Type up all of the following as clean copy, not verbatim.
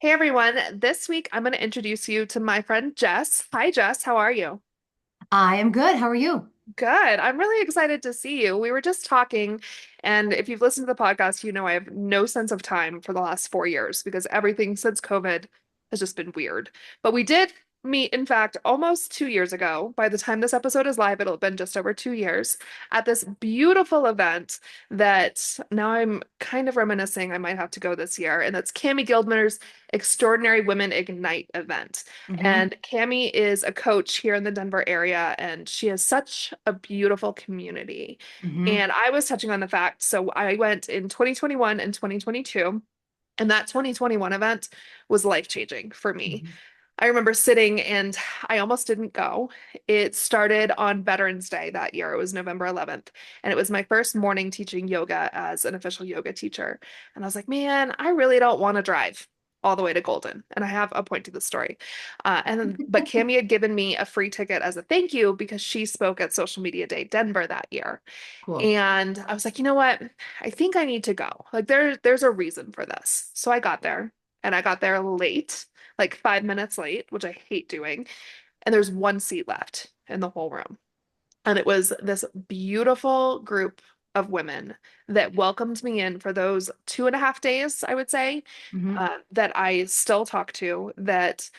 Hey everyone, this week I'm going to introduce you to my friend Jess. Hi Jess, how are you? I am good. How are you? Good. I'm really excited to see you. We were just talking, and if you've listened to the podcast, you know I have no sense of time for the last 4 years because everything since COVID has just been weird. But we did meet, in fact, almost 2 years ago. By the time this episode is live, it'll have been just over 2 years at this beautiful event that now I'm kind of reminiscing I might have to go this year, and that's Cami Guildner's Extraordinary Women Ignite event. Hmm. And Cami is a coach here in the Denver area, and she has such a beautiful community. Hmm. And I was touching on the fact, so I went in 2021 and 2022, and that 2021 event was life-changing for me. Hmm. I remember sitting and I almost didn't go. It started on Veterans Day that year. It was November 11th. And it was my first morning teaching yoga as an official yoga teacher. And I was like, man, I really don't want to drive all the way to Golden. And I have a point to the story. But Cami had given me a free ticket as a thank you because she spoke at Social Media Day Denver that year. Cool. And I was like, you know what? I think I need to go. Like there's a reason for this. So I got there and I got there late, like 5 minutes late, which I hate doing. And there's one seat left in the whole room. And it was this beautiful group of women that welcomed me in for those 2.5 days, I would say, Hmm. that I still talk to, that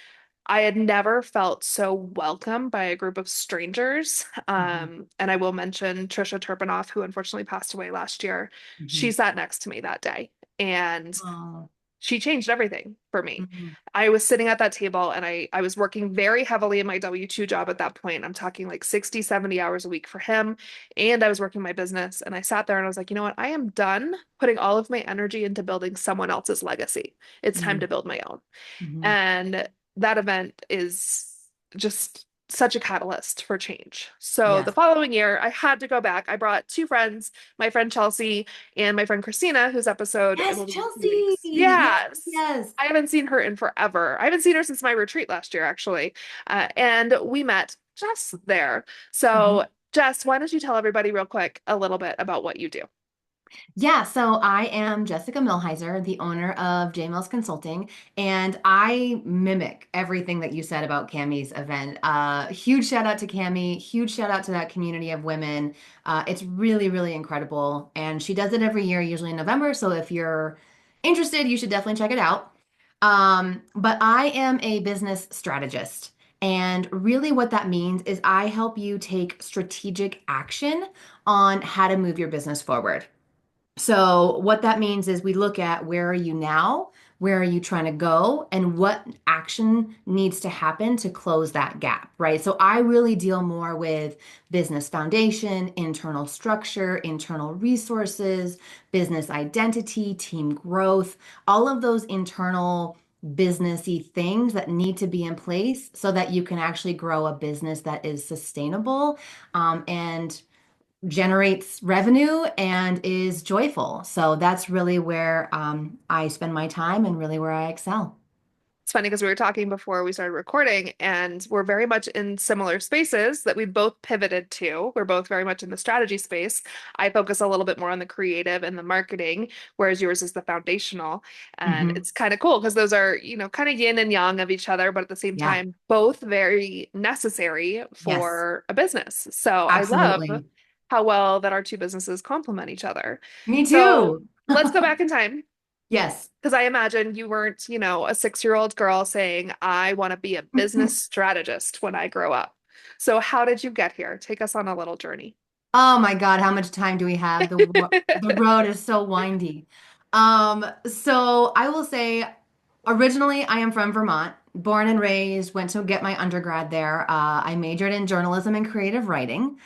I had never felt so welcome by a group of strangers. Hmm. And I will mention Trisha Turpinoff, who unfortunately passed away last year. She Hmm. sat next to me that day, and Oh. she changed everything for me. Hmm. I was sitting at that table and I was working very heavily in my W-2 job at that point. I'm talking like 60, 70 hours a week for him. And I was working my business. And I sat there and I was like, you know what? I am done putting all of my energy into building someone else's legacy. It's time Hmm. to build my own. Hmm. And that event is just such a catalyst for change. So the Yes. following year, I had to go back. I brought two friends, my friend Chelsea and my friend Christina, whose episode Yes, will be in a few Chelsea. weeks. Yes, Yes. yes. I haven't seen her in forever. I haven't seen her since my retreat last year, actually. And we met Jess there. Hmm. So, Jess, why don't you tell everybody real quick a little bit about what you do? Yeah, so I am Jessica Millhiser, the owner of JMills Consulting, and I mimic everything that you said about Cammie's event. Huge shout out to Cammie, huge shout out to that community of women. It's really, really incredible. And she does it every year, usually in November. So if you're interested, you should definitely check it out. But I am a business strategist. And really, what that means is I help you take strategic action on how to move your business forward. So what that means is we look at where are you now, where are you trying to go, and what action needs to happen to close that gap, right? So I really deal more with business foundation, internal structure, internal resources, business identity, team growth, all of those internal businessy things that need to be in place so that you can actually grow a business that is sustainable, and generates revenue and is joyful. So that's really where I spend my time and really where I excel. It's funny because we were talking before we started recording, and we're very much in similar spaces that we both pivoted to. We're both very much in the strategy space. I focus a little bit more on the creative and the marketing, whereas yours is the foundational. And Hmm. it's kind of cool because those are, kind of yin and yang of each other, but at the same Yeah. time, both very necessary Yes. for a business. So I love Absolutely. how well that our two businesses complement each other. Me So too. let's go back in time. Yes. Because I imagine you weren't, a 6-year-old girl saying, I want to be a business strategist when I grow up. So, how did you get here? Take us on a little journey. Oh my God, how much time do we have? The road is so windy. So I will say, originally I am from Vermont, born and raised, went to get my undergrad there. I majored in journalism and creative writing.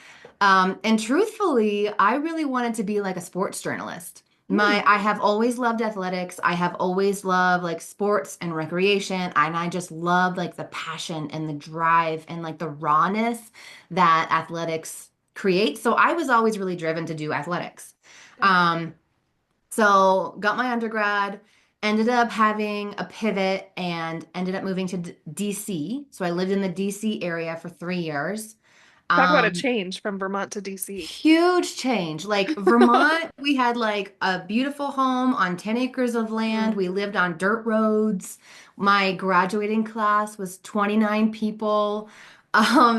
And truthfully, I really wanted to be like a sports journalist. Hmm. I have always loved athletics. I have always loved like sports and recreation, and I just loved like the passion and the drive and like the rawness that athletics create. So I was always really driven to do athletics. Um, so got my undergrad, ended up having a pivot and ended up moving to DC. So I lived in the DC area for 3 years. Talk about a change from Vermont to DC. Huge change. Like Vermont, we had like a beautiful home on 10 acres of land. Mm, We lived on dirt roads. My graduating class was 29 people.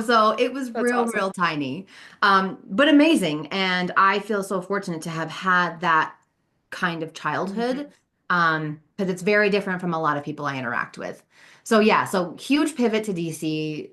So it was that's real, awesome. real tiny, but amazing. And I feel so fortunate to have had that kind of childhood, Hmm. because it's very different from a lot of people I interact with. So yeah, so huge pivot to DC,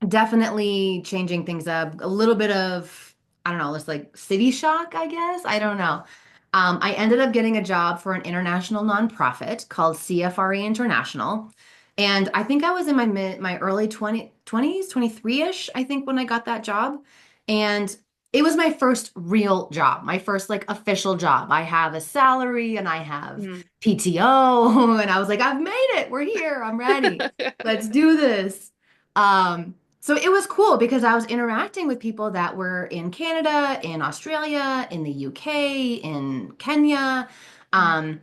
definitely changing things up. A little bit of, I don't know, it's like city shock, I guess. I don't know. I ended up getting a job for an international nonprofit called CFRE International. And I think I was in my early 20s, 23-ish, I think, when I got that job. And it was my first real job, my first like official job. I have a salary and I have Mm. PTO. And I was like, I've made it. We're here. I'm ready. Let's do this. So it was cool because I was interacting with people that were in Canada, in Australia, in the UK, in Kenya. Mm. Um,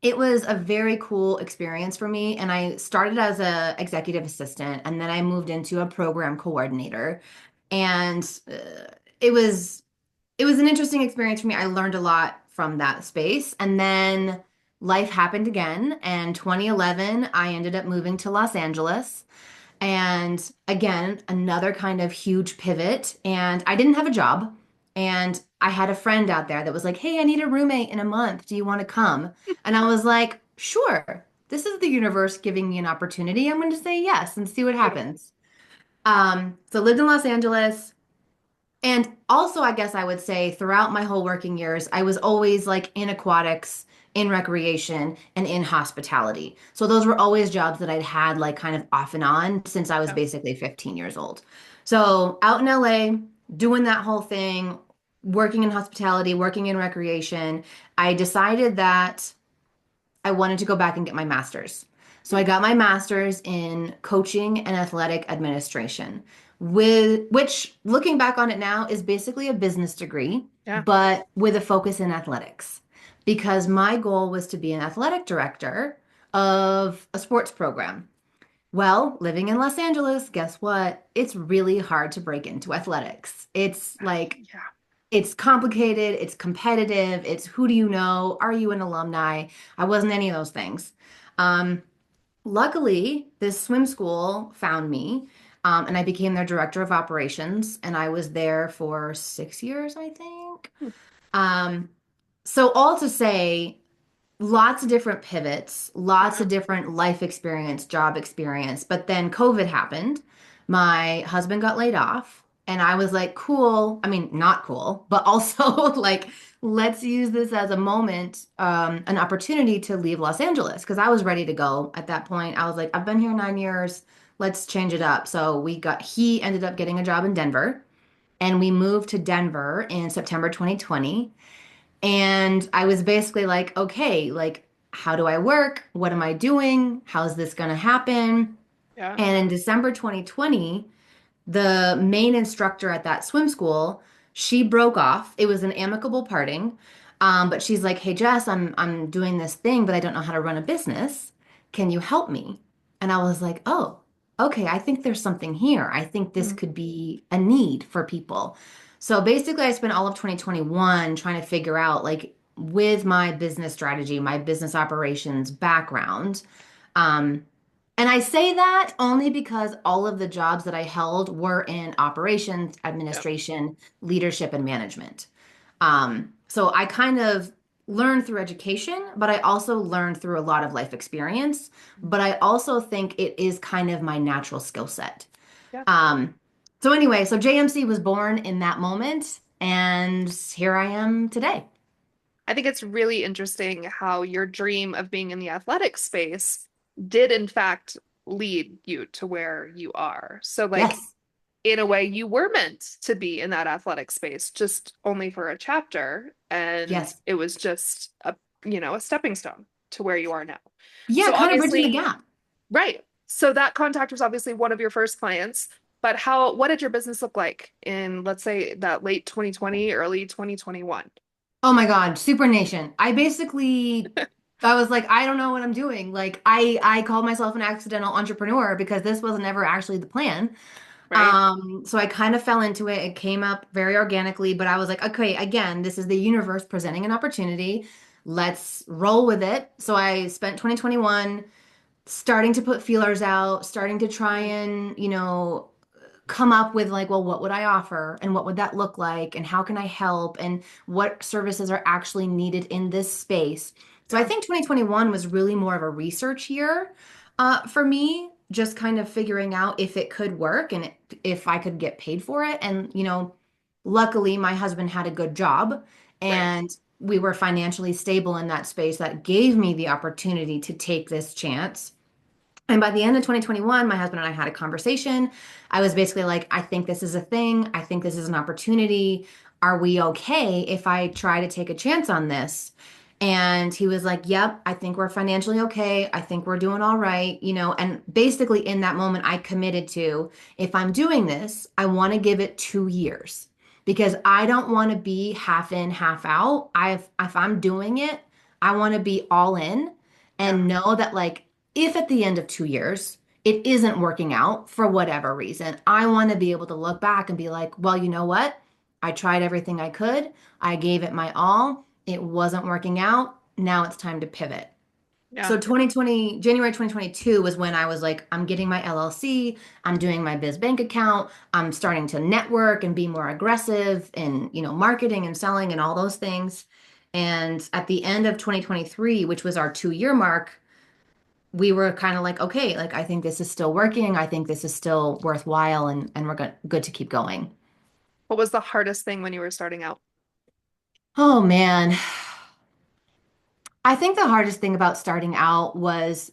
it was a very cool experience for me. And I started as a executive assistant, and then I moved into a program coordinator. And it was it was an interesting experience for me. I learned a lot from that space. And then life happened again. And 2011, I ended up moving to Los Angeles. And again, another kind of huge pivot. And I didn't have a job. And I had a friend out there that was like, hey, I need a roommate in a month. Do you want to come? And I was like, sure. This is the universe giving me an opportunity. I'm going to say yes and see what Beautiful. happens. So lived in Los Angeles. And also, I guess I would say throughout my whole working years, I was always like in aquatics, in recreation, and in hospitality. So those were always jobs that I'd had like kind of off and on since I was Yeah. basically 15 years old. So out in LA, doing that whole thing, working in hospitality, working in recreation, I decided that I wanted to go back and get my master's. So I got my master's in coaching and athletic administration, with which looking back on it now is basically a business degree, Yeah. but with a focus in athletics. Because my goal was to be an athletic director of a sports program. Well, living in Los Angeles, guess what? It's really hard to break into athletics. It's like Yeah. it's complicated, it's competitive, it's who do you know? Are you an alumni? I wasn't any of those things. Um, Luckily, this swim school found me, and I became their director of operations, and I was there for 6 years, I think. Hmm. Um, so all to say, lots of different pivots, lots Yeah. of different life experience, job experience. But then COVID happened. My husband got laid off, and I was like, cool. I mean, not cool, but also like, let's use this as a moment, an opportunity to leave Los Angeles because I was ready to go at that point. I was like, I've been here 9 years. Let's change it up. So he ended up getting a job in Denver, and we moved to Denver in September 2020. And I was basically like, okay, like, how do I work? What am I doing? How's this going to happen? Yeah. And in December 2020, the main instructor at that swim school, she broke off. It was an amicable parting. But she's like, "Hey Jess, I'm doing this thing, but I don't know how to run a business. Can you help me?" And I was like, "Oh, okay, I think there's something here. I think this Mm. could be a need for people." So basically, I spent all of 2021 trying to figure out like with my business strategy, my business operations background, um, and I say that only because all of the jobs that I held were in operations, Yeah. administration, leadership, and management. So I kind of learned through education, but I also learned through a lot of life experience. But I also think it is kind of my natural skill set. Yeah. Um, so anyway, so JMC was born in that moment, and here I am today. I think it's really interesting how your dream of being in the athletic space did, in fact, lead you to where you are. So, like, Yes, in a way, you were meant to be in that athletic space, just only for a chapter. And yes. it was just a stepping stone to where you are now. Yeah, So, kind of bridging the obviously, gap. right. So, that contact was obviously one of your first clients. But what did your business look like in, let's say, that late 2020, early 2021? Oh my God, Super Nation. I was like, I don't know what I'm doing. Like I called myself an accidental entrepreneur because this was never actually the plan. Right. So I kind of fell into it. It came up very organically, but I was like, okay, again, this is the universe presenting an opportunity. Let's roll with it. So I spent 2021 starting to put feelers out, starting to try and, come up with like, well, what would I offer and what would that look like and how can I help and what services are actually needed in this space. So I Yeah. think 2021 was really more of a research year for me, just kind of figuring out if it could work and if I could get paid for it. And, luckily my husband had a good job Right. and we were financially stable in that space that gave me the opportunity to take this chance. And by the end of 2021, my husband and I had a conversation. I was basically like, I think this is a thing. I think this is an opportunity. Are we okay if I try to take a chance on this? And he was like, yep, I think we're financially okay. I think we're doing all right. And basically in that moment, I committed to if I'm doing this, I want to give it 2 years because I don't want to be half in, half out. If I'm doing it, I want to be all in Yeah. and know that like if at the end of 2 years it isn't working out for whatever reason, I want to be able to look back and be like, well, you know what? I tried everything I could. I gave it my all. It wasn't working out. Now it's time to pivot. Yeah. So 2020, January 2022 was when I was like, I'm getting my LLC, I'm doing my biz bank account, I'm starting to network and be more aggressive in, marketing and selling and all those things. And at the end of 2023, which was our 2 year mark, we were kind of like, okay, like I think this is still working. I think this is still worthwhile and we're good to keep going. What was the hardest thing when you were starting out? Oh man. I think the hardest thing about starting out was,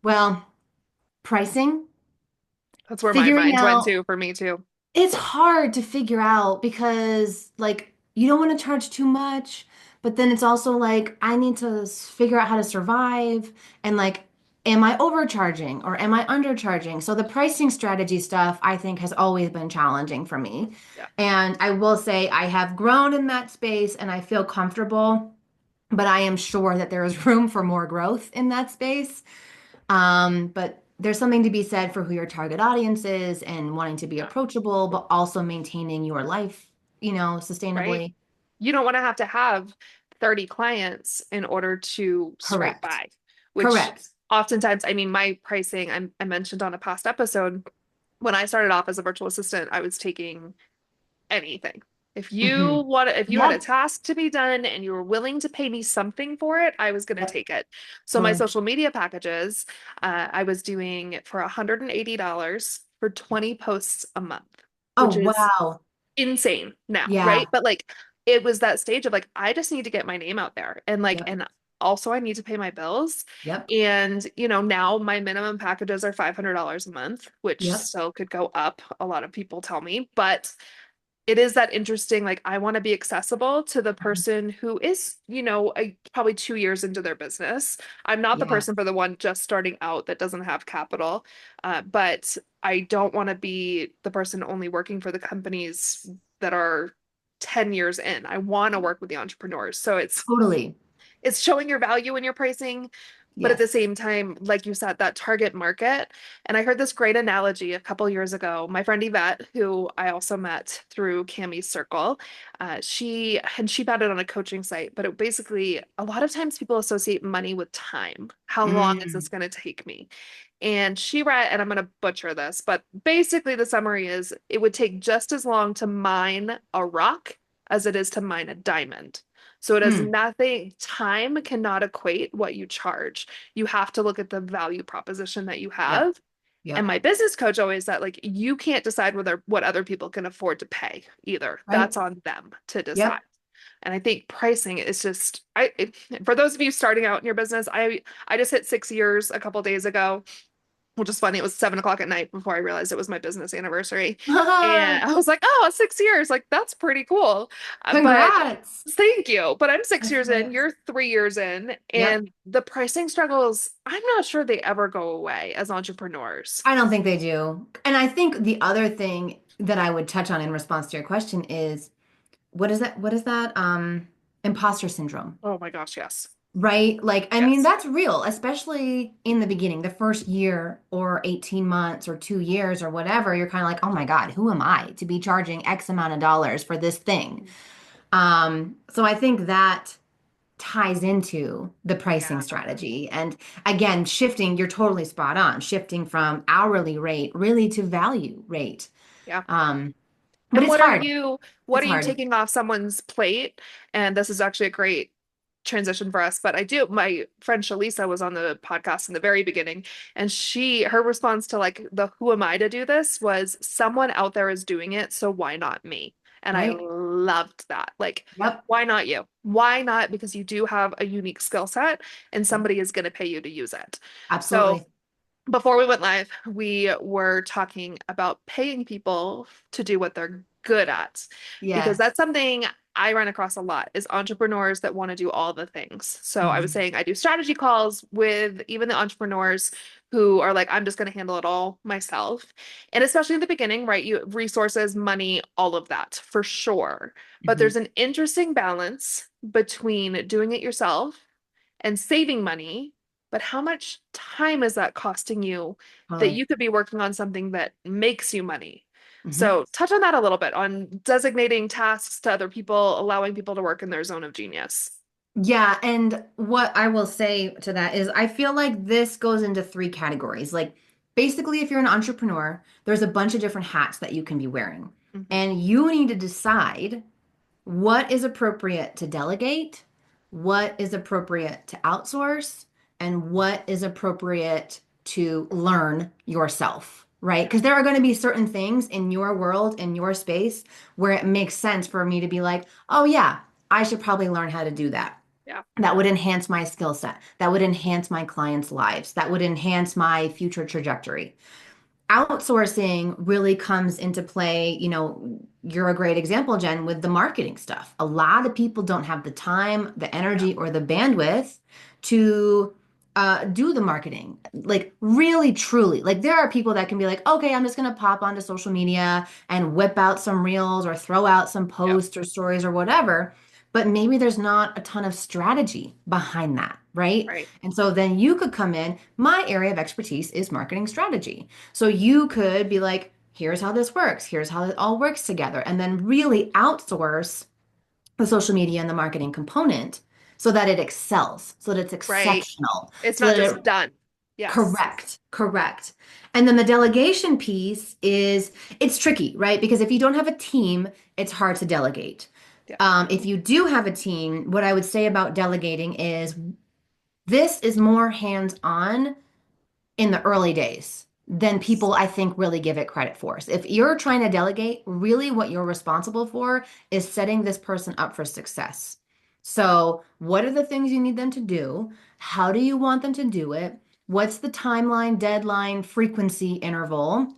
well, pricing, That's where my figuring mind went out to for me too. it's hard to figure out because like you don't want to charge too much, but then it's also like I need to figure out how to survive and like am I overcharging or am I undercharging? So the pricing strategy stuff I think has always been challenging for me. Yeah. And I will say I have grown in that space and I feel comfortable, but I am sure that there is room for more growth in that space. But there's something to be said for who your target audience is and wanting to be Yeah. approachable, but also maintaining your life, Right. sustainably. You don't want to have 30 clients in order to scrape Correct. by, which Correct. oftentimes, I mean, my pricing, I mentioned on a past episode, when I started off as a virtual assistant, I was taking anything. Hmm. If you had a Yep. task to be done and you were willing to pay me something for it, I was going to Yep. take it. So my Totally. social media packages, I was doing it for $180 for 20 posts a month, Oh, which is wow. insane now, right? Yeah. But like it was that stage of like I just need to get my name out there and like Yep. and also I need to pay my bills. Yep. And now my minimum packages are $500 a month, which Yep. still could go up, a lot of people tell me, but it is that interesting like I want to be accessible to the Mhm. person who is probably 2 years into their business. I'm not the Yeah. person for the one just starting out that doesn't have capital, but I don't want to be the person only working for the companies that are 10 years in. I want to work with the entrepreneurs, so Totally. it's showing your value in your pricing, but at the Yes. same time, like you said, that target market. And I heard this great analogy a couple years ago. My friend Yvette, who I also met through Cammie's Circle, she found it on a coaching site. But it basically, a lot of times people associate money with time. How long is this Mm. going to take me? And she read, and I'm going to butcher this, but basically the summary is it would take just as long to mine a rock as it is to mine a diamond. So it has Mm. nothing, time cannot equate what you charge. You have to look at the value proposition that you Yep. have. And Yep. my business coach always said, like, you can't decide whether what other people can afford to pay either. Right. That's on them to decide. Yep. And I think pricing is just for those of you starting out in your business, I just hit 6 years a couple days ago, which is funny. It was 7 o'clock at night before I realized it was my business anniversary. And I was like, oh, 6 years. Like, that's pretty cool. But Congrats. thank you. But I'm six That's years in, right. you're 3 years in, Yep. and the pricing struggles, I'm not sure they ever go away as entrepreneurs. I don't think they do. And I think the other thing that I would touch on in response to your question is what is that? What is that? Imposter syndrome. Oh my gosh, yes. Right? Like, I mean, Yes. that's real, especially in the beginning, the first year or 18 months or 2 years or whatever. You're kind of like, oh my God, who am I to be charging X amount of dollars for this thing? Mhm. So I think that ties into the pricing Yeah. strategy. And again, shifting, you're totally spot on, shifting from hourly rate really to value rate. Yeah. Um, but And it's hard. what It's are you hard. taking off someone's plate? And this is actually a great transition for us, but my friend Shalisa was on the podcast in the very beginning, and her response to like the who am I to do this was someone out there is doing it, so why not me? And I Right? loved that. Like, Yep. why not you? Why not? Because you do have a unique skill set and somebody is going to pay you to use it. So Absolutely. before we went live, we were talking about paying people to do what they're good at because Yes. that's something I run across a lot is entrepreneurs that want to do all the things. So I was Mhm. saying I do strategy calls with even the entrepreneurs who are like, I'm just going to handle it all myself. And especially in the beginning, right? You resources, money, all of that for sure. But Mhm. there's an interesting balance between doing it yourself and saving money, but how much time is that costing you that Totally. you could be working on something that makes you money? Mhm. So touch on that a little bit on designating tasks to other people, allowing people to work in their zone of genius. Yeah, and what I will say to that is I feel like this goes into three categories. Like basically if you're an entrepreneur, there's a bunch of different hats that you can be wearing. Mhm. And you need to decide what is appropriate to delegate, what is appropriate to outsource, and what is appropriate to learn yourself, right? Yeah. Because there are going to be certain things in your world, in your space, where it makes sense for me to be like, oh, yeah, I should probably learn how to do that. Yeah. That would enhance my skill set. That would enhance my clients' lives. That would enhance my future trajectory. Outsourcing really comes into play. You're a great example, Jen, with the marketing stuff. A lot of people don't have the time, the Yeah. energy, or the bandwidth to do the marketing. Like, really, truly. Like, there are people that can be like, okay, I'm just going to pop onto social media and whip out some reels or throw out some Yeah. posts or stories or whatever. But maybe there's not a ton of strategy behind that, right? Right. And so then you could come in. My area of expertise is marketing strategy. So you could be like, here's how this works, here's how it all works together, and then really outsource the social media and the marketing component so that it excels, so that it's Right. exceptional, It's so not that just it done. Yes. correct, correct. And then the delegation piece is it's tricky, right? Because if you don't have a team, it's hard to delegate. Yeah. If you do have a team, what I would say about delegating is this is more hands-on in the early days than Yes. people I think really give it credit for. So if you're trying to delegate, really what you're responsible for is setting this person up for success. So, what are the things you need them to do? How do you want them to do it? What's the timeline, deadline, frequency interval?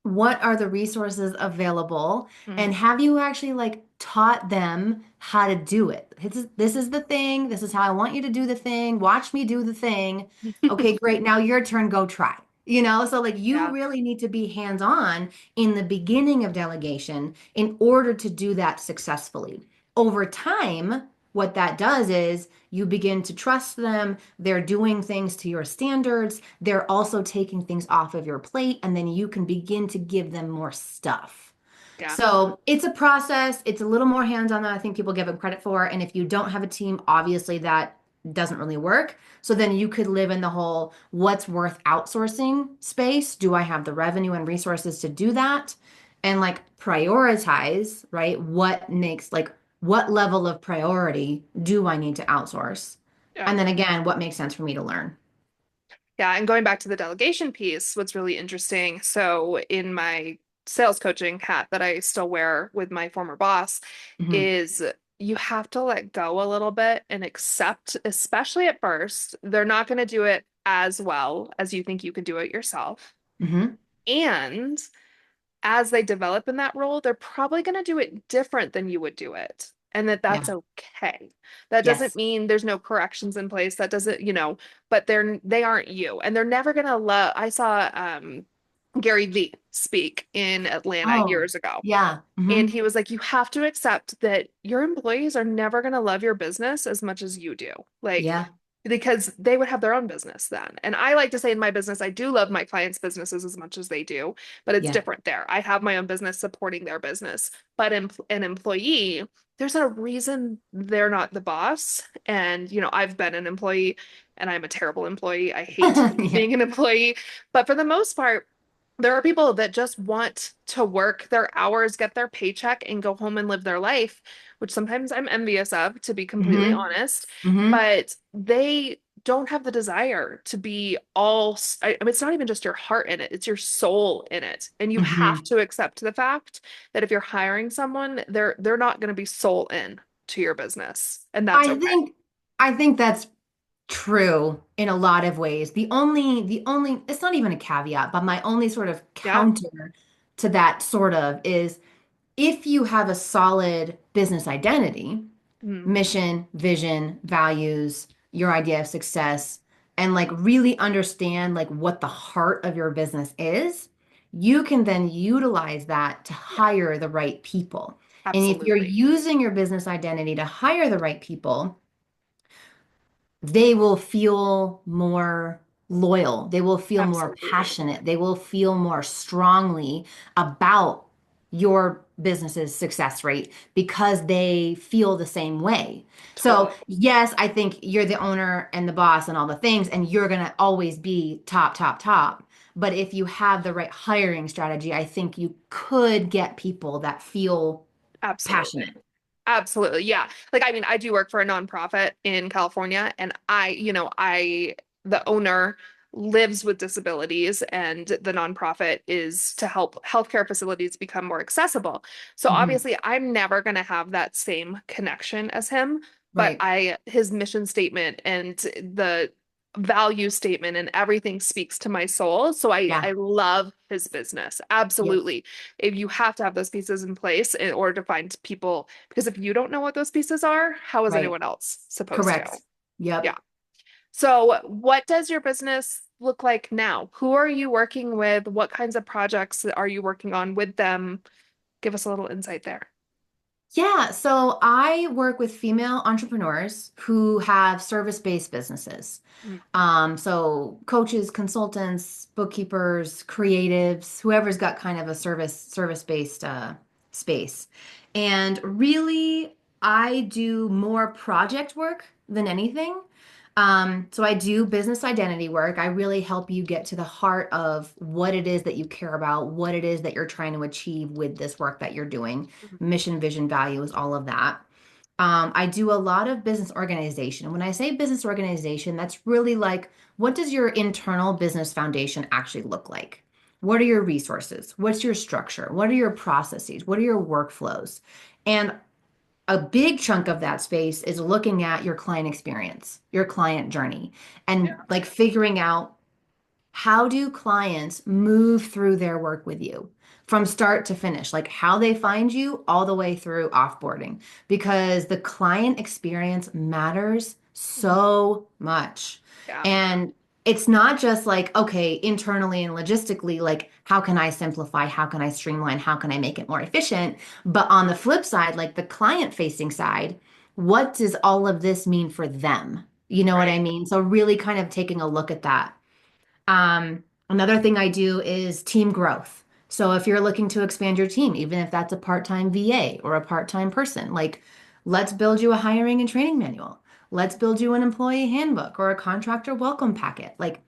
What are the resources available? And Mhm. have you actually like taught them how to do it? This is the thing. This is how I want you to do the thing. Watch me do the thing. Okay, great. Now your turn. Go try. So like you Yeah. really need to be hands-on in the beginning of delegation in order to do that successfully. Over time, what that does is you begin to trust them. They're doing things to your standards. They're also taking things off of your plate, and then you can begin to give them more stuff. Yeah. So it's a process. It's a little more hands-on than I think people give it credit for. And if you don't have a team, obviously that doesn't really work. So then you could live in the whole what's worth outsourcing space. Do I have the revenue and resources to do that? And like prioritize, right? What level of priority do I need to outsource? Yeah. And then again, what makes sense for me to learn? Yeah, and going back to the delegation piece, what's really interesting. So, in my sales coaching hat that I still wear with my former boss, Hmm. is you have to let go a little bit and accept, especially at first, they're not going to do it as well as you think you can do it yourself. Hmm. And as they develop in that role, they're probably going to do it different than you would do it. And that's Yeah. okay. That doesn't Yes. mean there's no corrections in place. That doesn't, but they aren't you. And they're never gonna love. I saw Gary Vee speak in Atlanta Oh, years ago. yeah. And Hmm. he was like, you have to accept that your employees are never going to love your business as much as you do. Like, Yeah. because they would have their own business then. And I like to say in my business, I do love my clients' businesses as much as they do, but it's Yeah. different there. I have my own business supporting their business, but an employee, there's a reason they're not the boss. And, I've been an employee and I'm a terrible employee. I hate Yeah. being an employee, but for the most part, there are people that just want to work their hours, get their paycheck, and go home and live their life, which sometimes I'm envious of, to be completely Hmm. honest. Hmm. But they don't have the desire to be all, I mean, it's not even just your heart in it, it's your soul in it. And you have Hmm. to accept the fact that if you're hiring someone, they're not going to be soul in to your business. And that's I okay. think I think that's true in a lot of ways. The only it's not even a caveat, but my only sort of Yeah. counter to that sort of is if you have a solid business identity, Mm, mission, vision, values, your idea of success, and like really understand like what the heart of your business is, you can then utilize that to yeah, hire the right people. And if you're absolutely. using your business identity to hire the right people, they will feel more loyal. They will feel more Absolutely. passionate. They will feel more strongly about your business's success rate because they feel the same way. So, Totally. yes, I think you're the owner and the boss and all the things, and you're going to always be top, top, top. But if you have the right hiring strategy, I think you could get people that feel Absolutely. passionate. Absolutely. Yeah. Like, I mean, I do work for a nonprofit in California, and the owner lives with disabilities, and the nonprofit is to help healthcare facilities become more accessible. So Mhm. obviously, I'm never going to have that same connection as him, but Right. his mission statement and the value statement and everything speaks to my soul. So I Yeah. love his business. Yep. Absolutely. If you have to have those pieces in place in order to find people, because if you don't know what those pieces are, how is Right. anyone else supposed to? Correct. Yep. Yeah. So, what does your business look like now? Who are you working with? What kinds of projects are you working on with them? Give us a little insight there. Yeah, so I work with female entrepreneurs who have service-based businesses. Mm, So coaches, consultants, bookkeepers, creatives, whoever's got kind of a service-based space. And really, I do more project work than anything. So I do business identity work. I really help you get to the heart of what it is that you care about, what it is that you're trying to achieve with this work that you're doing, mhm. mission, vision, values, all of that. I do a lot of business organization. When I say business organization, that's really like, what does your internal business foundation actually look like? What are your resources? What's your structure? What are your processes? What are your workflows? And a big chunk of that space is looking at your client experience, your client journey, and Yeah. like figuring out how do clients move through their work with you from start to finish, like how they find you all the way through offboarding, because the client experience matters Mhm. so much. Yeah. And it's not just like, okay, internally and logistically, like how can I simplify? How can I streamline? How can I make it more efficient? But on the flip side, like the client facing side, what does all of this mean for them? You know what I Right. mean? So really kind of taking a look at that. Another thing I do is team growth. So if you're looking to expand your team, even if that's a part-time VA or a part-time person, like let's build you a hiring and training manual. Let's build you an employee handbook or a contractor welcome packet. Like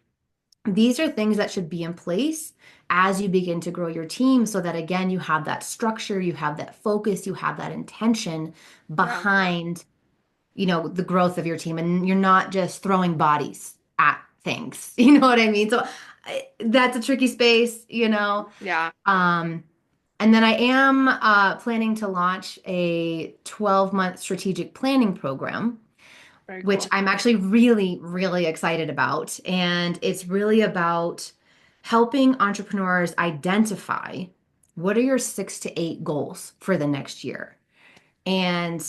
these are things that should be in place as you begin to grow your team so that again, you have that structure, you have that focus, you have that intention Yeah. behind the growth of your team and you're not just throwing bodies at things. You know what I mean? So that's a tricky space. Yeah. Um, and then I am planning to launch a 12-month strategic planning program, Very which cool. I'm actually really, really excited about. And it's really about helping entrepreneurs identify what are your 6 to 8 goals for the next year. And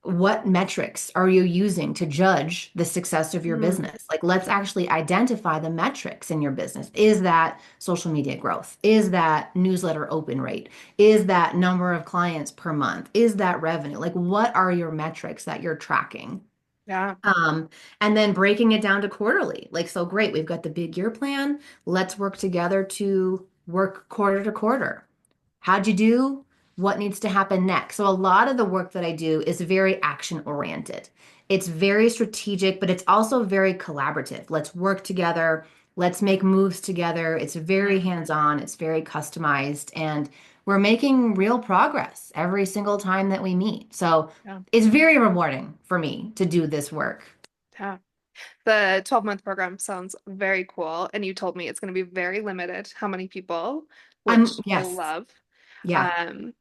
What metrics are you using to judge the success of your Mm, business? Like, let's actually identify the metrics in your business. Is that social media growth? Is that newsletter open rate? Is that number of clients per month? Is that revenue? Like, what are your metrics that you're tracking? yeah. Um, and then breaking it down to quarterly. Like, so great, we've got the big year plan. Let's work together to work quarter to quarter. How'd you do? What needs to happen next? So a lot of the work that I do is very action oriented. It's very strategic, but it's also very collaborative. Let's work together. Let's make moves together. It's very Mm, hands-on. It's very customized, and we're making real progress every single time that we meet. So yeah. it's very rewarding for me to do this work. Yeah. The 12-month program sounds very cool. And you told me it's going to be very limited how many people, which I Yes. love. Yeah. Um,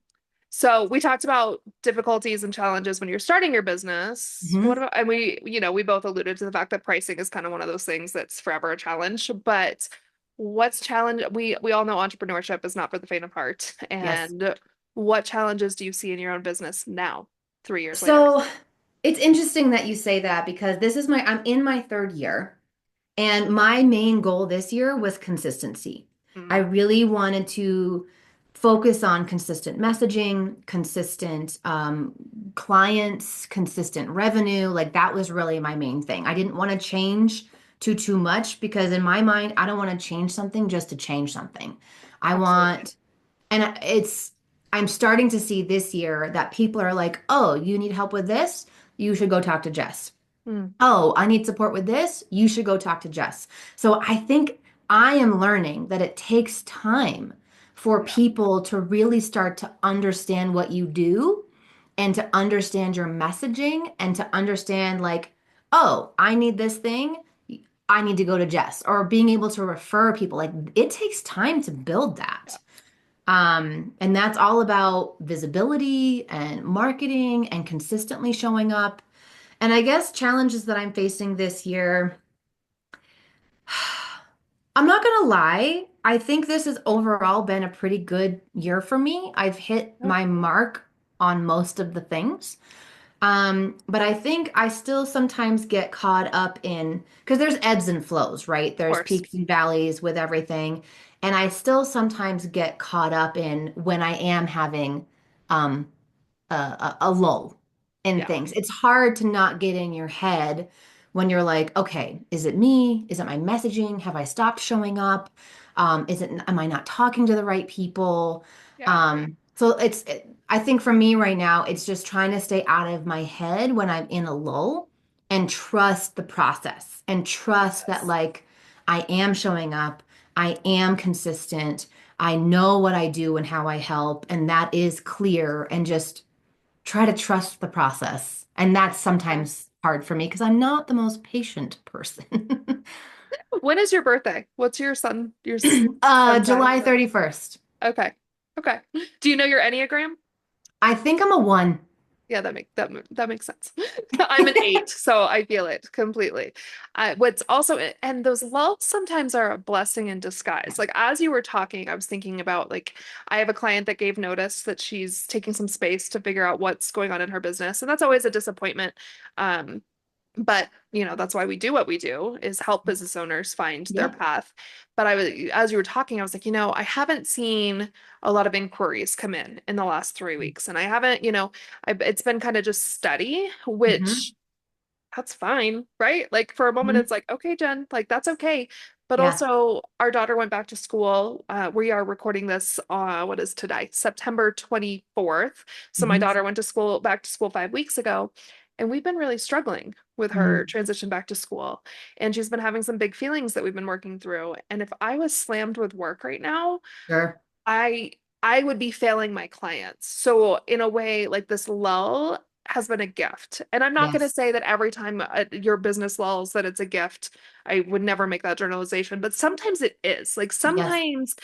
so we talked about difficulties and challenges when you're starting your business. What Hmm. about, and we both alluded to the fact that pricing is kind of one of those things that's forever a challenge, but what's challenge? We all know entrepreneurship is not for the faint of heart. Yes. And what challenges do you see in your own business now, 3 years later? So it's interesting that you say that because I'm in my third year. And my main goal this year was consistency. I Mm, really wanted to focus on consistent messaging, consistent clients, consistent revenue. Like that was really my main thing. I didn't want to change too much because in my mind, I don't want to change something just to change something. I absolutely. want, and I'm starting to see this year that people are like, oh, you need help with this? You should go talk to Jess. Mm, Oh, I need support with this. You should go talk to Jess. So I think I am learning that it takes time for yeah. people to really start to understand what you do and to understand your messaging and to understand, like, oh, I need this thing. I need to go to Jess, or being able to refer people. Like, it takes time to build Yeah. that. And that's all about visibility and marketing and consistently showing up. And I guess challenges that I'm facing this year, I'm not gonna lie, I think this has overall been a pretty good year for me. I've hit Oh, my mark on most of the things. But I think I still sometimes get caught up in, because there's ebbs and flows, right? of There's course. peaks and valleys with everything. And I still sometimes get caught up in when I am having um, a lull in Yeah. things. It's hard to not get in your head when you're like, okay, is it me? Is it my messaging? Have I stopped showing up? Am I not talking to the right people? Yeah. I think for me right now, it's just trying to stay out of my head when I'm in a lull and trust the process and trust that, Yes. like, I am showing up. I am consistent. I know what I do and how I help, and that is clear, and just try to trust the process. And that's Yeah. sometimes hard for me because I'm not the most patient person. When is your birthday? What's your sun sign? July 31st. Okay. Okay. Do you know your Enneagram? I think I'm a one. Yeah, that makes sense. I'm an 8, so I feel it completely. What's also, and those lulls sometimes are a blessing in disguise. Like as you were talking, I was thinking about like I have a client that gave notice that she's taking some space to figure out what's going on in her business, and that's always a disappointment. Um, but that's why we do what we do is help business owners find their Yep. path. But as you were talking, I was like, I haven't seen a lot of inquiries come in the last 3 weeks, and I haven't, it's been kind of just steady, Hmm. which that's fine, right? Like for a moment, Hmm. it's like, okay, Jen, like that's okay. But Yeah. also, our daughter went back to school. We are recording this, what is today? September 24th. So my Hmm. daughter went to school, back to school 5 weeks ago. And we've been really struggling with her Hmm. transition back to school. And she's been having some big feelings that we've been working through. And if I was slammed with work right now, Sure. I I would be failing my clients. So in a way, like this lull has been a gift. And I'm not going to Yes. say that every time your business lulls that it's a gift. I would never make that generalization, but sometimes it is. Like Yes. sometimes,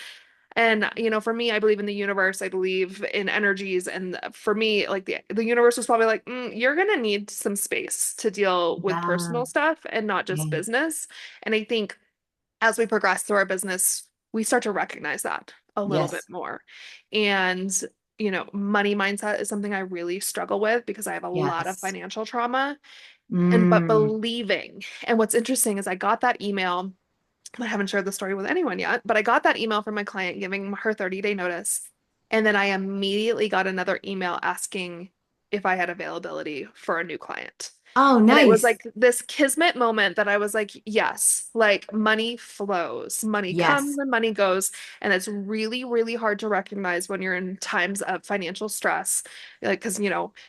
and for me, I believe in the universe. I believe in energies, and for me, like the universe was probably like, you're going to need some space to deal with Yeah. personal stuff and not just Yeah. business. And I think as we progress through our business, we start to recognize that a little bit Yes. more. And money mindset is something I really struggle with because I have a lot of Yes. financial trauma. But Mm. believing. And what's interesting is I got that email. I haven't shared the story with anyone yet, but I got that email from my client giving her 30-day notice. And then I immediately got another email asking if I had availability for a new client. Oh, And it was nice. like this kismet moment that I was like, yes, like money flows, money comes Yes. and money goes. And it's really, really hard to recognize when you're in times of financial stress. Like, because,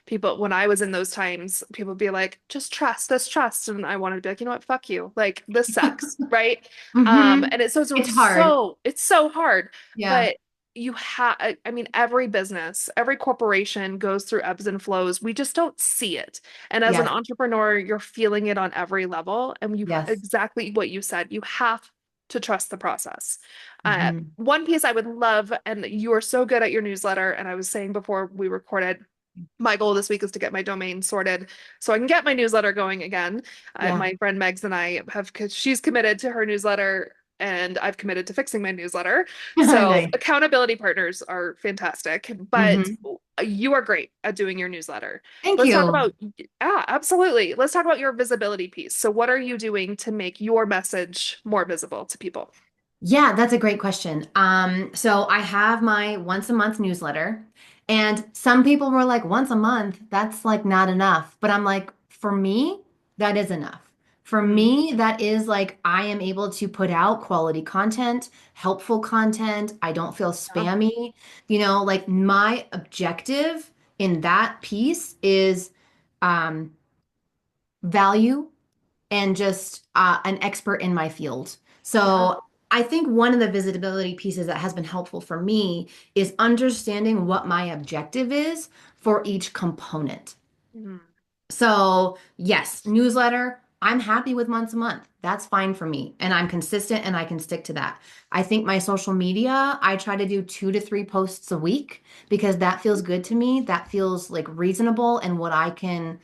people, when I was in those times, people would be like, just trust, just trust. And I wanted to be like, you know what, fuck you. Like, this sucks, right? Mm-hmm. And it's It's hard. it's so hard. Yeah. But you have, I mean, every business, every corporation goes through ebbs and flows. We just don't see it. And as an Yes. entrepreneur, you're feeling it on every level. And Yes. exactly what you said, you have to trust the process. Mm-hmm. One piece I would love, and you are so good at your newsletter. And I was saying before we recorded, my goal this week is to get my domain sorted so I can get my newsletter going again. Yeah. My friend Megs and I have, cause she's committed to her newsletter and I've committed to fixing my newsletter. So Nice. accountability partners are fantastic, but Mm-hmm. you are great at doing your newsletter. Thank Let's talk you. about, yeah, absolutely. Let's talk about your visibility piece. So what are you doing to make your message more visible to people? Yeah, that's a great question. So I have my once a month newsletter, and some people were like, once a month, that's like not enough. But I'm like, for me, that is enough. For Mm, me, that is like I am able to put out quality content, helpful content. I don't feel yeah, spammy. Like my objective in that piece is um, value and just an expert in my field. yeah. So I think one of the visibility pieces that has been helpful for me is understanding what my objective is for each component. Mm, So, yes, newsletter, I'm happy with once a month. That's fine for me. And I'm consistent and I can stick to that. I think my social media, I try to do 2 to 3 posts a week because that feels good to me. That feels like reasonable and what I can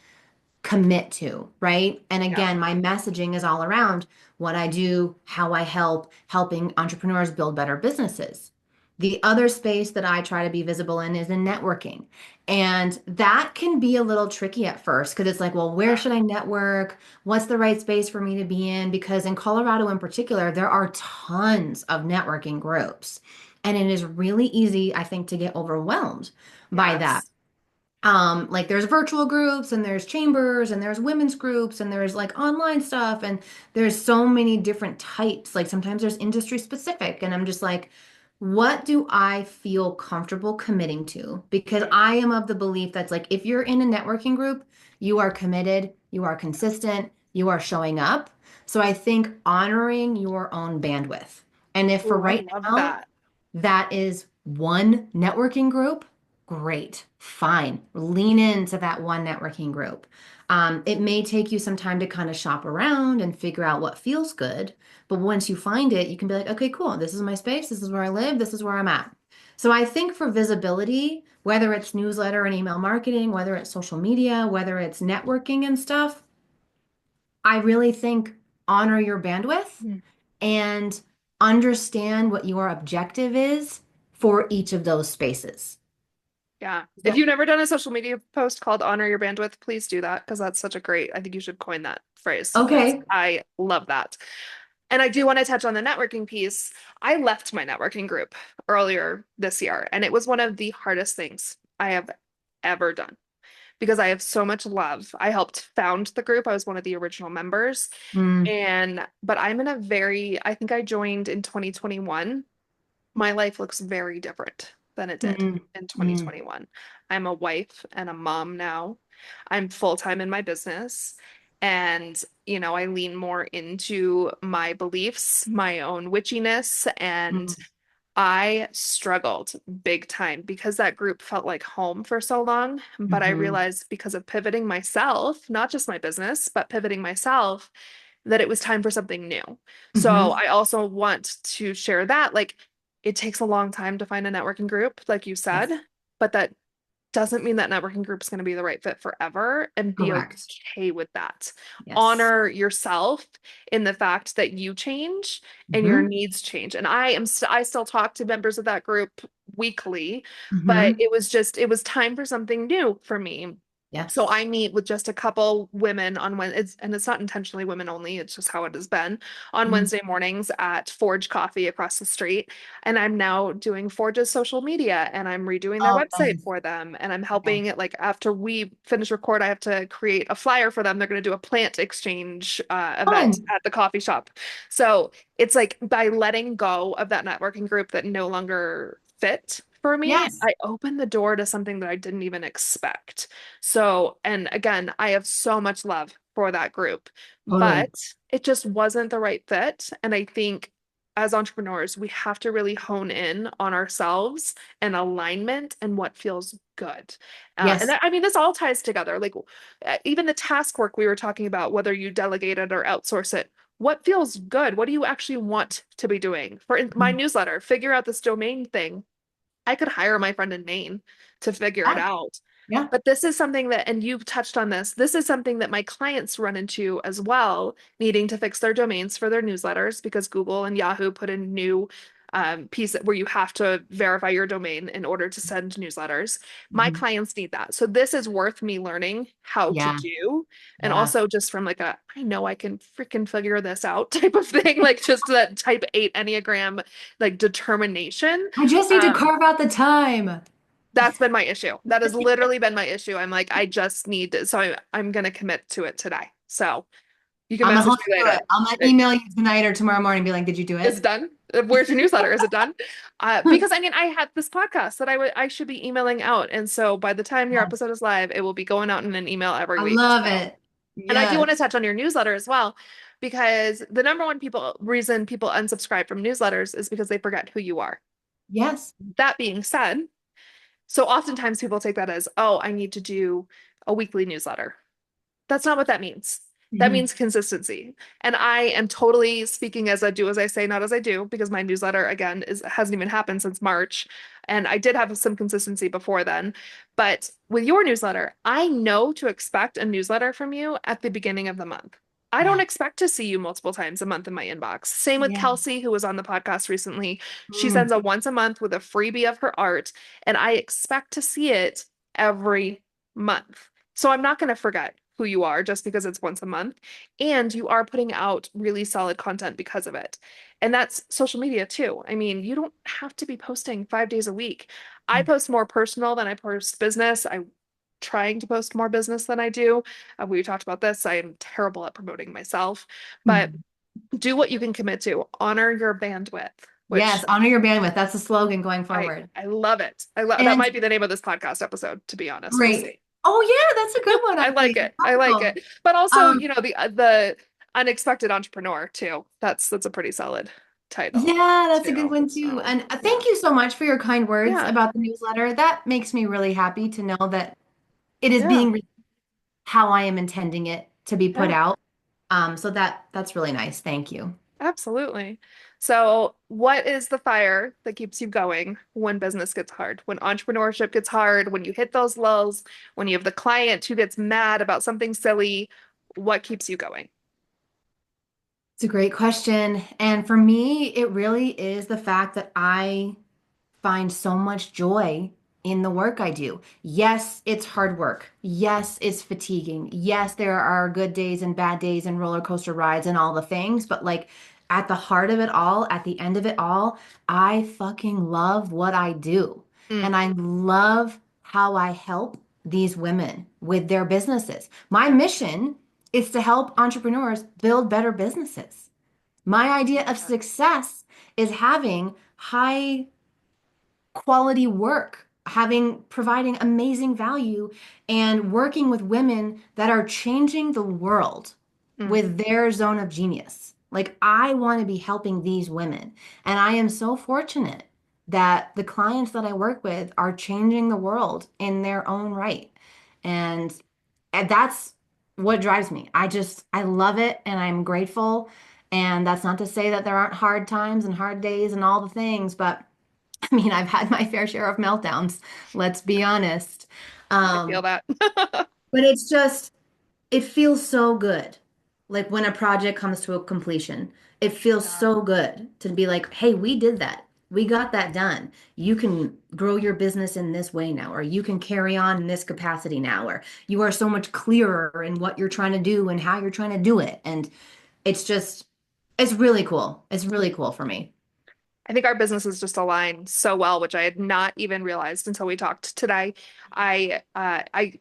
commit to, right? And yeah. again, my messaging is all around what I do, how I help, helping entrepreneurs build better businesses. The other space that I try to be visible in is in networking. And that can be a little tricky at first because it's like, well, where Yeah. should I network? What's the right space for me to be in? Because in Colorado in particular, there are tons of networking groups. And it is really easy, I think, to get overwhelmed by that. Yes. Like there's virtual groups and there's chambers and there's women's groups and there's like online stuff and there's so many different types. Like sometimes there's industry specific and I'm just like, what do I feel comfortable committing to? Because Mm, I am of the belief that's like if you're in a networking group, you are committed, you are consistent, you are showing up. So I think honoring your own bandwidth. And if for oh, I right love now, that. that is one networking group, great, fine. Lean into that one networking group. It may take you some time to kind of shop around and figure out what feels good. But once you find it, you can be like, okay, cool. This is my space. This is where I live. This is where I'm at. So I think for visibility, whether it's newsletter and email marketing, whether it's social media, whether it's networking and stuff, I really think honor your bandwidth Mm. and understand what your objective is for each of those spaces. Yeah. If So, you've never done a social media post called Honor Your Bandwidth, please do that because that's such a great, I think you should coin that phrase because okay. I love that. And I do want to touch on the networking piece. I left my networking group earlier this year, and it was one of the hardest things I have ever done because I have so much love. I helped found the group. I was one of the original members. Mm, But I'm in a I think I joined in 2021. My life looks very different than it did mm, in mm, 2021. I'm a wife and a mom now. I'm full-time in my business. And, I lean more into my beliefs, my own witchiness, and mm, I struggled big time because that group felt like home for so long. But I mhm, realized because of pivoting myself, not just my business, but pivoting myself, that it was time for something new. So mhm. I also want to share that. Like, it takes a long time to find a networking group, like you said, Yes, but that doesn't mean that networking group is going to be the right fit forever, and be correct. okay with that. Yes. Honor yourself in the fact that you change and your Hmm. needs change. And I still talk to members of that group weekly, but Hmm. it was time for something new for me. So Yes. I meet with just a couple women on and it's not intentionally women only, it's just how it has been on Mhm. Wednesday mornings at Forge Coffee across the street. And I'm now doing Forge's social media and I'm redoing their Oh, website nice. for them. And I'm Yeah. helping it like after we finish record, I have to create a flyer for them. They're going to do a plant exchange event Fun. at the coffee shop. So it's like by letting go of that networking group that no longer fit for me, Yes. I opened the door to something that I didn't even expect. So, and again, I have so much love for that group, Totally. but it just wasn't the right fit. And I think as entrepreneurs, we have to really hone in on ourselves and alignment and what feels good. Yes. I mean, this all ties together. Like even the task work we were talking about, whether you delegate it or outsource it, what feels good? What do you actually want to be doing? My Mhm. newsletter, figure out this domain thing. I could hire my friend in Maine to figure it Yeah. out. Yeah. But this is something that, and you've touched on this is something that my clients run into as well, needing to fix their domains for their newsletters because Google and Yahoo put a new piece where you have to verify your domain in order to send newsletters. My Mhm. clients need that. So this is worth me learning how to Yeah. do. And Yeah. also just from like I know I can freaking figure this out type of thing, like just that type 8 Enneagram, like determination. I just need to Um, carve out the time. that's been my issue. That has literally been my issue. I'm like, I just need to, so I'm gonna commit to it today. So you can I'm gonna message hold me you to later. it. I'm gonna It email you tonight or tomorrow morning and be like, did you do is it? done. Where's your newsletter? Is it done? Because I mean, I had this podcast that I should be emailing out, and so by the time your Yes. episode is live, it will be going out in an email every I week. love So, it. and I do want Yes. to touch on your newsletter as well, because the number one reason people unsubscribe from newsletters is because they forget who you are. Yes. That being said, so oftentimes people take that as, oh, I need to do a weekly newsletter. That's not what that means. That Mhm. means consistency. And I am totally speaking as I do as I say, not as I do, because my newsletter again is hasn't even happened since March. And I did have some consistency before then. But with your newsletter, I know to expect a newsletter from you at the beginning of the month. I don't Yeah. expect to see you multiple times a month in my inbox. Same with Yeah. Kelsey, who was on the podcast recently. She sends Mm. a once a month with a freebie of her art, and I expect to see it every month. So I'm not going to forget who you are just because it's once a month. And you are putting out really solid content because of it. And that's social media too. I mean, you don't have to be posting 5 days a week. I post more personal than I post business. I'm trying to post more business than I do. We talked about this. I am terrible at promoting myself, but Mm. do what you can commit to. Honor your bandwidth, Yes. which Honor your bandwidth. That's the slogan going forward. I love it. I love that And might be the name of this podcast episode, to be honest. We'll great. see. Oh yeah, that's a good one I like actually. it. I like Topical. it. But also, Um, you know, the unexpected entrepreneur too. That's a pretty solid title yeah, that's a good too. one too. So, And yeah. thank you so much for your kind words Yeah. about the newsletter. That makes me really happy to know that it is Yeah. being how I am intending it to be put Yeah. out. So that's really nice. Thank you. Absolutely. So, what is the fire that keeps you going when business gets hard, when entrepreneurship gets hard, when you hit those lulls, when you have the client who gets mad about something silly? What keeps you going? It's a great question. And for me, it really is the fact that I find so much joy in the work I do. Yes, it's hard work. Yes, it's fatiguing. Yes, there are good days and bad days and roller coaster rides and all the things, but like at the heart of it all, at the end of it all, I fucking love what I do. Mm, And I love how I help these women with their businesses. My mission is to help entrepreneurs build better businesses. My idea of yeah. success is having high quality work, having providing amazing value and working with women that are changing the world Mm, with their zone of genius. Like I want to be helping these women. And I am so fortunate that the clients that I work with are changing the world in their own right. And, and that's what drives me. I love it and I'm grateful. And that's not to say that there aren't hard times and hard days and all the things, but I mean, I've had my fair share of meltdowns, let's be honest. I feel Um, that. but it's just, it feels so good. Like when a project comes to a completion, it feels Yeah. so good to be like, hey, we did that. we got that done. You can grow your business in this way now, or you can carry on in this capacity now, or you are so much clearer in what you're trying to do and how you're trying to do it. And it's just, it's really cool. It's really cool for me. I think our businesses just align so well, which I had not even realized until we talked today.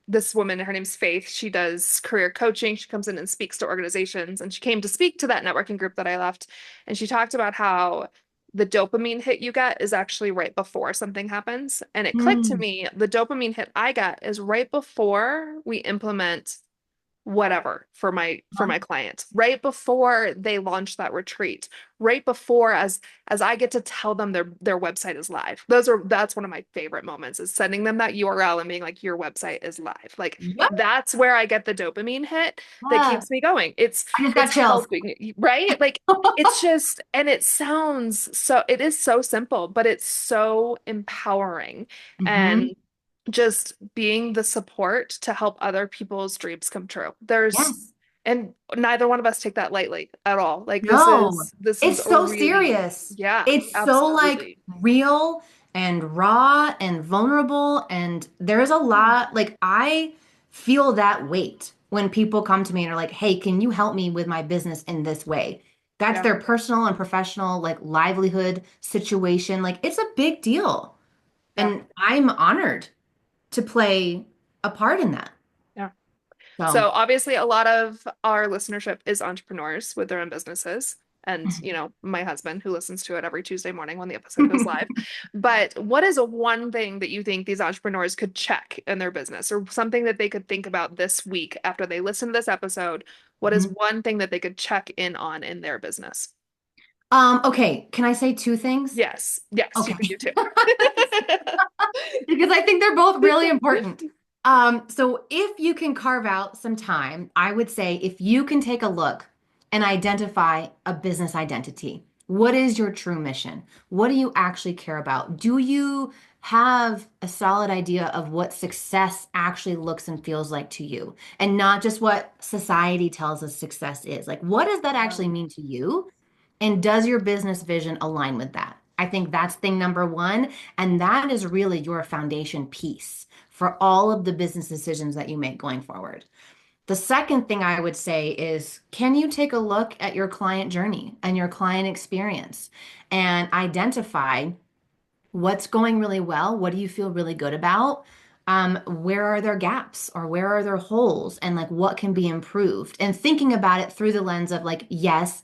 This woman, her name's Faith. She does career coaching. She comes in and speaks to organizations, and she came to speak to that networking group that I left. And she talked about how the dopamine hit you get is actually right before something happens. And it clicked to Mm. me, the dopamine hit I get is right before we implement whatever for my clients, right before they launch that retreat, right before as I get to tell them their website is live. That's one of my favorite moments, is sending them that URL and being like, your website is live. Like, Yep. that's where I get the dopamine hit that Yeah. keeps me going. I just It's got chills. helping, right? Like, it's just, and it is so simple, but it's so empowering. And Hmm. just being the support to help other people's dreams come true. There's Yes. and neither one of us take that lightly at all. Like, No, this is it's a so really, serious. yeah, It's so like absolutely. real and raw and vulnerable. And there's a lot, like, I feel that weight when people come to me and are like, hey, can you help me with my business in this way? That's Yeah, their personal and professional, like, livelihood situation. Like, it's a big deal. yeah, And I'm honored to play a part in that. yeah. So So, obviously a lot of our listenership is entrepreneurs with their own businesses. And, my husband who listens to it every Tuesday morning when the episode goes live. But what is one thing that you think these entrepreneurs could check in their business, or something that they could think about this week after they listen to this episode? What is Mhm. one thing that they could check in on in their business? Okay, can I say two things? Yes, yes, you Okay. can do too. Because I think they're both really important. So if you can carve out some time, I would say if you can take a look and identify a business identity. What is your true mission? What do you actually care about? Do you have a solid idea of what success actually looks and feels like to you? And not just what society tells us success is. Like, what does that Yeah, actually mean to you? And does your business vision align with that? I think that's thing number one. And that is really your foundation piece for all of the business decisions that you make going forward. The second thing I would say is, can you take a look at your client journey and your client experience and identify what's going really well? What do you feel really good about? Where are there gaps or where are there holes, and like what can be improved? And thinking about it through the lens of like, yes,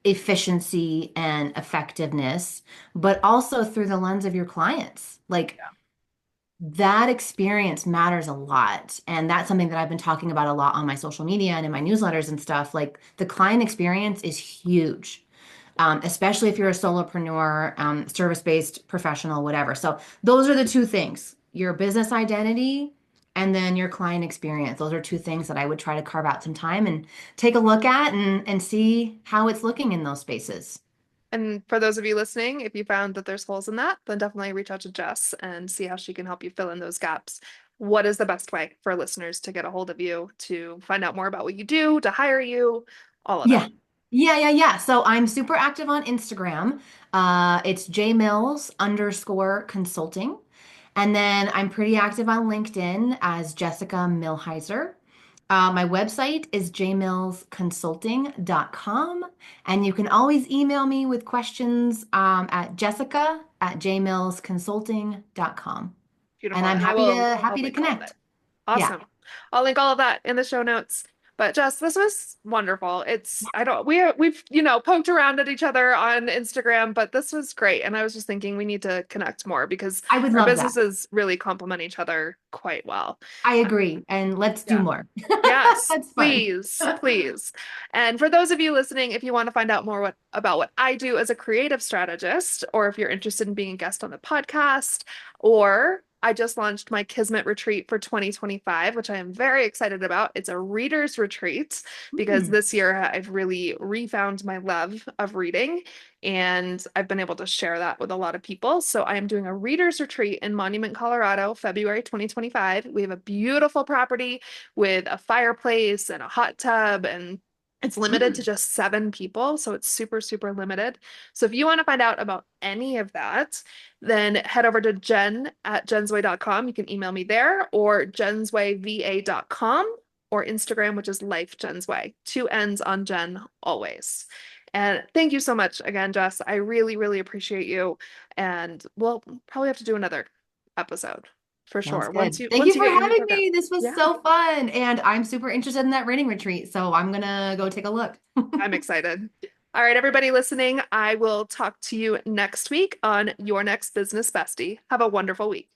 efficiency and effectiveness, but also through the lens of your clients. Like, that experience matters a lot. And that's something that I've been talking about a lot on my social media and in my newsletters and stuff. Like, the client experience is huge, especially if you're a solopreneur, service-based professional, whatever. So those are the two things, your business identity and then your client experience. Those are two things that I would try to carve out some time and take a look at and see how it's looking in those spaces. and for those of you listening, if you found that there's holes in that, then definitely reach out to Jess and see how she can help you fill in those gaps. What is the best way for listeners to get a hold of you, to find out more about what you do, to hire you, all of it? Yeah. Yeah. So I'm super active on Instagram. It's JMills underscore consulting. And then I'm pretty active on LinkedIn as Jessica Millhiser. My website is jmillsconsulting.com. And you can always email me with questions at jessica@jmillsconsulting.com. And Beautiful. I'm And I'll happy to link all of it. connect. Yeah. Awesome. I'll link all of that in the show notes. But Jess, this was wonderful. I don't we've, poked around at each other on Instagram, but this was great. And I was just thinking we need to connect more because I would our love that. businesses really complement each other quite well. I Uh, agree. And let's do yeah. more. Yes, That's fun. please, please. And for those of you listening, if you want to find out more about what I do as a creative strategist, or if you're interested in being a guest on the podcast, or I just launched my Kismet retreat for 2025, which I am very excited about. It's a reader's retreat because Hmm. this year I've really refound my love of reading, and I've been able to share that with a lot of people. So I am doing a reader's retreat in Monument, Colorado, February 2025. We have a beautiful property with a fireplace and a hot tub, and It's limited to Mm, just 7 people, so it's super, super limited. So if you want to find out about any of that, then head over to jen@jensway.com. You can email me there, or jenswayva.com, or Instagram, which is Life Jensway. Two N's on Jen always. And thank you so much again, Jess. I really, really appreciate you. And we'll probably have to do another episode for sounds sure. good. Thank Once you you for get your new having program. me. This was Yeah, so fun. And I'm super interested in that reading retreat. So I'm gonna go take a look. I'm excited. All right, everybody listening, I will talk to you next week on Your Next Business Bestie. Have a wonderful week.